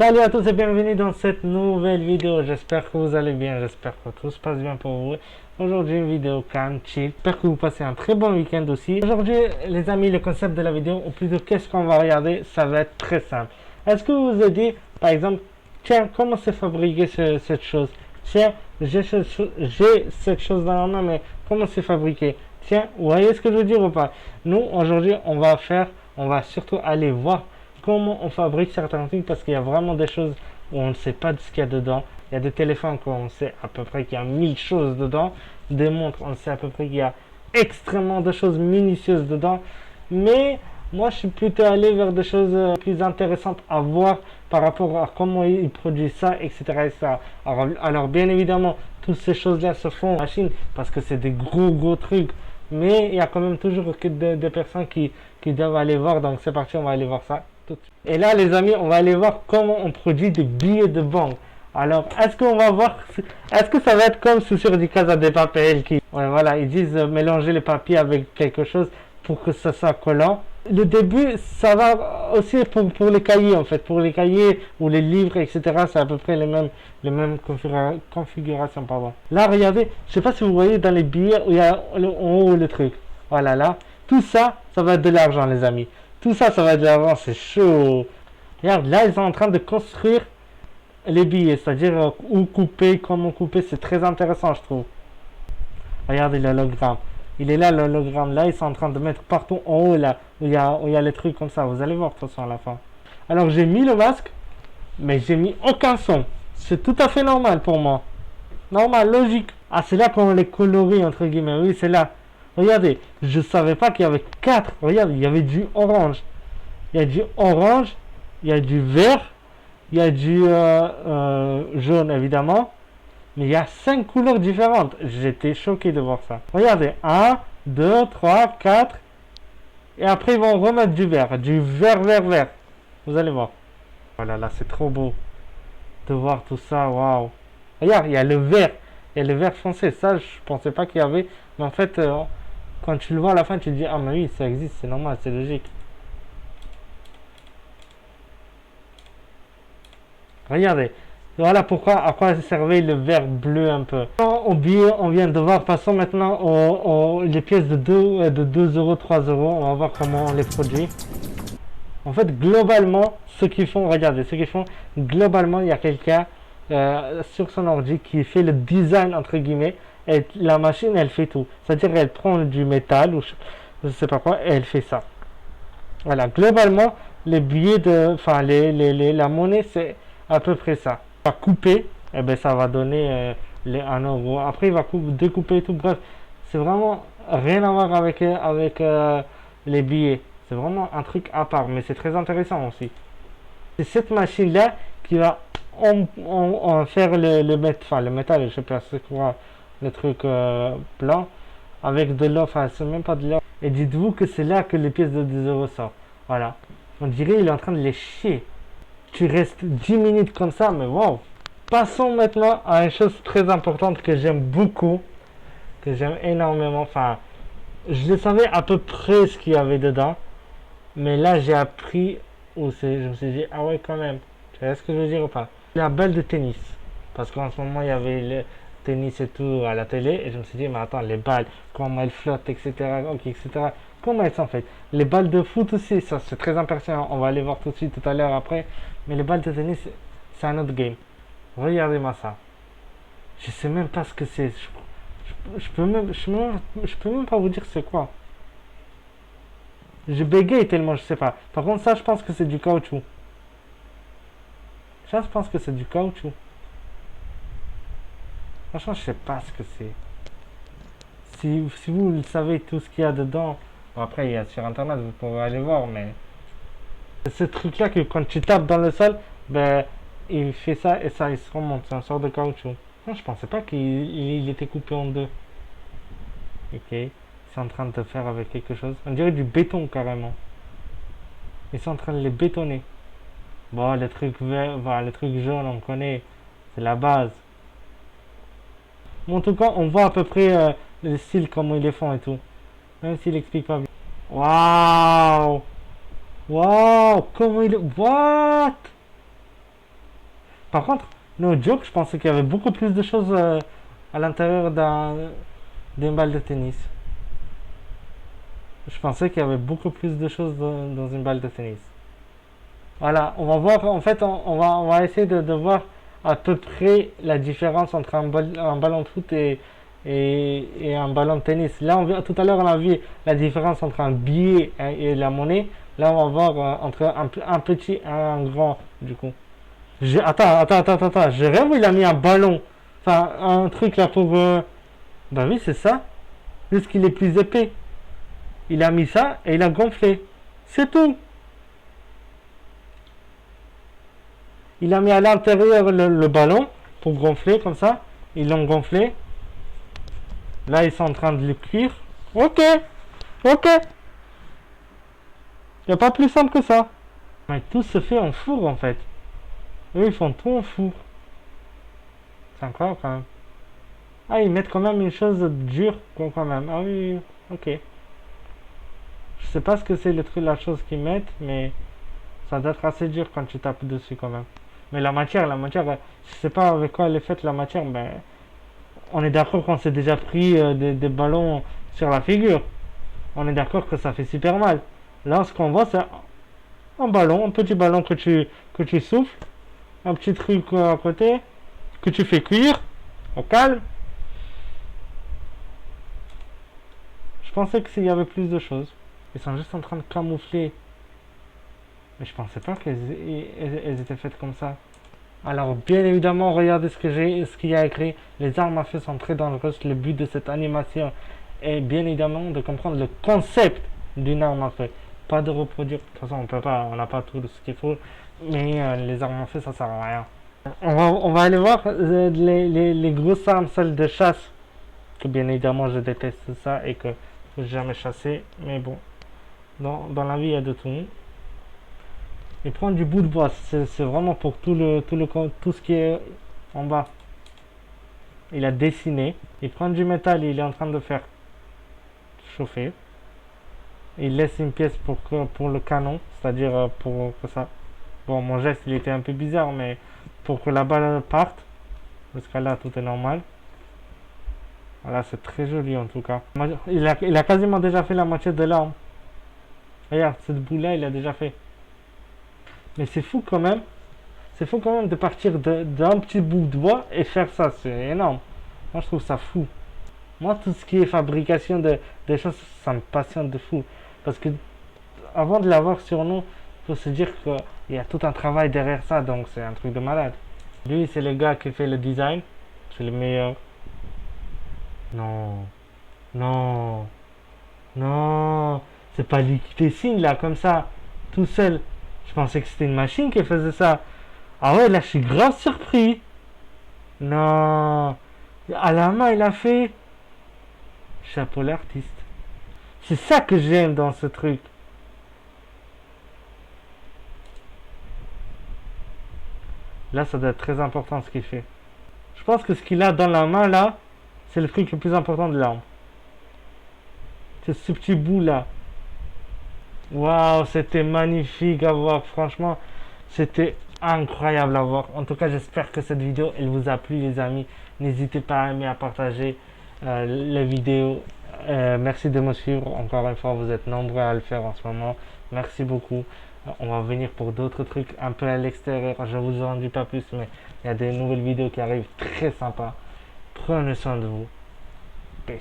Salut à tous et bienvenue dans cette nouvelle vidéo. J'espère que vous allez bien, j'espère que tout se passe bien pour vous. Aujourd'hui une vidéo calme, chill. J'espère que vous passez un très bon week-end aussi. Aujourd'hui les amis, le concept de la vidéo, ou plutôt qu'est-ce qu'on va regarder, ça va être très simple. Est-ce que vous vous êtes dit, par exemple, tiens, comment c'est fabriqué cette chose? Tiens, j'ai cette chose dans la main, mais comment c'est fabriqué? Tiens, vous voyez ce que je veux dire ou pas? Nous, aujourd'hui, on va surtout aller voir comment on fabrique certains trucs parce qu'il y a vraiment des choses où on ne sait pas de ce qu'il y a dedans. Il y a des téléphones qu'on sait à peu près qu'il y a 1000 choses dedans. Des montres, on sait à peu près qu'il y a extrêmement de choses minutieuses dedans. Mais moi, je suis plutôt allé vers des choses plus intéressantes à voir par rapport à comment ils produisent ça, etc. etc. Alors, bien évidemment, toutes ces choses-là se font en Chine parce que c'est des gros trucs. Mais il y a quand même toujours que des personnes qui doivent aller voir. Donc, c'est parti, on va aller voir ça. Et là, les amis, on va aller voir comment on produit des billets de banque. Alors, est-ce qu'on va voir, est-ce que ça va être comme sur du Casa de Papel qui, ouais, voilà, ils disent mélanger les papiers avec quelque chose pour que ça soit collant. Le début, ça va aussi pour les cahiers en fait, pour les cahiers ou les livres, etc. C'est à peu près les mêmes configurations, pardon. Là, regardez, je sais pas si vous voyez dans les billets où il y a en haut le truc. Voilà, là, tout ça, ça va être de l'argent, les amis. Tout ça, ça va être de l'argent, c'est chaud. Regarde, là, ils sont en train de construire les billets, c'est-à-dire où couper, comment couper, c'est très intéressant, je trouve. Regardez l'hologramme. Il est là, l'hologramme. Là, ils sont en train de mettre partout en haut, là, où il y a les trucs comme ça. Vous allez voir, de toute façon, à la fin. Alors, j'ai mis le masque, mais j'ai mis aucun son. C'est tout à fait normal pour moi. Normal, logique. Ah, c'est là qu'on les colorie, entre guillemets. Oui, c'est là. Regardez, je savais pas qu'il y avait 4. Regarde, il y avait du orange. Il y a du orange, il y a du vert, il y a du jaune, évidemment. Mais il y a 5 couleurs différentes. J'étais choqué de voir ça. Regardez, 1, 2, 3, 4. Et après, ils vont remettre du vert. Du vert. Vous allez voir. Voilà, là, c'est trop beau de voir tout ça. Waouh. Regarde, il y a le vert. Il y a le vert foncé. Ça, je pensais pas qu'il y avait. Mais en fait, quand tu le vois à la fin, tu te dis, ah, mais oui, ça existe. C'est normal, c'est logique. Regardez. Voilà pourquoi, à quoi servait le vert bleu un peu. Au billet, on vient de voir, passons maintenant les pièces de 2 euros, 3 euros. On va voir comment on les produit. En fait, globalement, ce qu'ils font, regardez, ce qu'ils font, globalement, il y a quelqu'un sur son ordi qui fait le design, entre guillemets, et la machine, elle fait tout. C'est-à-dire, elle prend du métal, ou je sais pas quoi, et elle fait ça. Voilà, globalement, les billets enfin, la monnaie, c'est à peu près ça. Va couper, et ben ça va donner les 1 euro. Après, il va découper et tout. Bref, c'est vraiment rien à voir avec les billets. C'est vraiment un truc à part, mais c'est très intéressant aussi. C'est cette machine-là qui va en faire le métal, je sais pas c'est quoi, le truc blanc, avec de l'or, enfin c'est même pas de l'or. Et dites-vous que c'est là que les pièces de 10 euros sortent. Voilà. On dirait qu'il est en train de les chier. Tu restes 10 minutes comme ça, mais wow. Passons maintenant à une chose très importante que j'aime beaucoup, que j'aime énormément. Enfin, je le savais à peu près ce qu'il y avait dedans, mais là j'ai appris, je me suis dit, ah ouais quand même. Tu vois ce que je veux dire ou pas? La balle de tennis. Parce qu'en ce moment il y avait le tennis et tout à la télé, et je me suis dit, mais attends, les balles, comment elles flottent, etc. Ok, etc. Comment elles sont faites? Les balles de foot aussi, ça c'est très impressionnant. On va aller voir tout de suite tout à l'heure après. Mais les balles de tennis, c'est un autre game. Regardez-moi ça. Je sais même pas ce que c'est. Je peux même pas vous dire c'est quoi. Je bégaye tellement je sais pas. Par contre ça je pense que c'est du caoutchouc. Ça je pense que c'est du caoutchouc. Franchement je sais pas ce que c'est. Si vous savez tout ce qu'il y a dedans. Bon, après il y a sur internet vous pouvez aller voir mais. C'est ce truc là que quand tu tapes dans le sol, ben il fait ça et ça il se remonte. C'est un sort de caoutchouc. Non, je pensais pas qu'il était coupé en deux. Ok. Ils sont en train de faire avec quelque chose. On dirait du béton carrément. Ils sont en train de les bétonner. Bon, le truc vert, enfin, le truc jaune, on connaît. C'est la base. Bon, en tout cas, on voit à peu près le style, comment ils les font et tout. Même s'il explique pas bien. Waouh! Waouh! Comment il... What? Par contre, no joke, je pensais qu'il y avait beaucoup plus de choses à l'intérieur d'une balle de tennis. Je pensais qu'il y avait beaucoup plus de choses dans une balle de tennis. Voilà, on va voir, en fait, on va essayer de voir à peu près la différence entre un ballon de foot et un ballon de tennis. Là, tout à l'heure, on a vu la différence entre un billet et la monnaie. Là, on va voir entre un petit et un grand, du coup. Attends. Je rêve où il a mis un ballon. Enfin, un truc là pour... Bah oui, c'est ça. Juste qu'il est plus épais. Il a mis ça et il a gonflé. C'est tout. Il a mis à l'intérieur le ballon pour gonfler comme ça. Ils l'ont gonflé. Là, ils sont en train de le cuire. Ok. Il n'y a pas plus simple que ça. Mais tout se fait en four en fait. Eux, ils font tout en four. C'est incroyable quand même. Ah, ils mettent quand même une chose dure quand même. Ah oui, ok. Je sais pas ce que c'est le truc, la chose qu'ils mettent, mais ça doit être assez dur quand tu tapes dessus quand même. Mais la matière, je sais pas avec quoi elle est faite la matière, mais on est d'accord qu'on s'est déjà pris des ballons sur la figure. On est d'accord que ça fait super mal. Là, ce qu'on voit, c'est un ballon, un petit ballon que tu souffles, un petit truc à côté, que tu fais cuire, au calme. Je pensais qu'il y avait plus de choses. Ils sont juste en train de camoufler. Mais je pensais pas qu'elles étaient faites comme ça. Alors, bien évidemment, regardez ce qu'il y a écrit. Les armes à feu sont très dangereuses. Le but de cette animation est bien évidemment de comprendre le concept d'une arme à feu. Pas de reproduire. De toute façon, on peut pas, on n'a pas tout ce qu'il faut. Mais les armes à feu, ça sert à rien. On va aller voir les grosses armes, celles de chasse. Que bien évidemment, je déteste ça et que j'ai jamais chassé. Mais bon, dans la vie, il y a de tout. Et prendre du bout de bois, c'est vraiment pour tout ce qui est en bas. Il a dessiné. Il prend du métal, il est en train de faire chauffer. Il laisse une pièce pour le canon, c'est-à-dire pour que ça... Bon, mon geste, il était un peu bizarre, mais pour que la balle parte. Jusqu'à là, tout est normal. Voilà, c'est très joli en tout cas. Il a quasiment déjà fait la moitié de l'arme. Regarde, cette boule-là, il a déjà fait. Mais c'est fou quand même. C'est fou quand même de partir d'un petit bout de bois et faire ça. C'est énorme. Moi, je trouve ça fou. Moi, tout ce qui est fabrication de choses, ça me passionne de fou. Parce que avant de l'avoir sur nous, il faut se dire qu'il y a tout un travail derrière ça. Donc, c'est un truc de malade. Lui, c'est le gars qui fait le design. C'est le meilleur. Non. Non. Non. C'est pas lui qui dessine là, comme ça, tout seul. Je pensais que c'était une machine qui faisait ça. Ah ouais, là, je suis grave surpris. Non. À la main, il a fait. Chapeau l'artiste. C'est ça que j'aime dans ce truc. Là, ça doit être très important ce qu'il fait. Je pense que ce qu'il a dans la main, là, c'est le truc le plus important de l'arme. C'est ce petit bout là. Waouh, c'était magnifique à voir. Franchement, c'était incroyable à voir. En tout cas, j'espère que cette vidéo, elle vous a plu, les amis. N'hésitez pas à aimer, à partager les vidéos. Merci de me suivre. Encore une fois, vous êtes nombreux à le faire en ce moment. Merci beaucoup. On va venir pour d'autres trucs un peu à l'extérieur. Je vous en dis pas plus, mais il y a des nouvelles vidéos qui arrivent très sympas. Prenez soin de vous. Peace.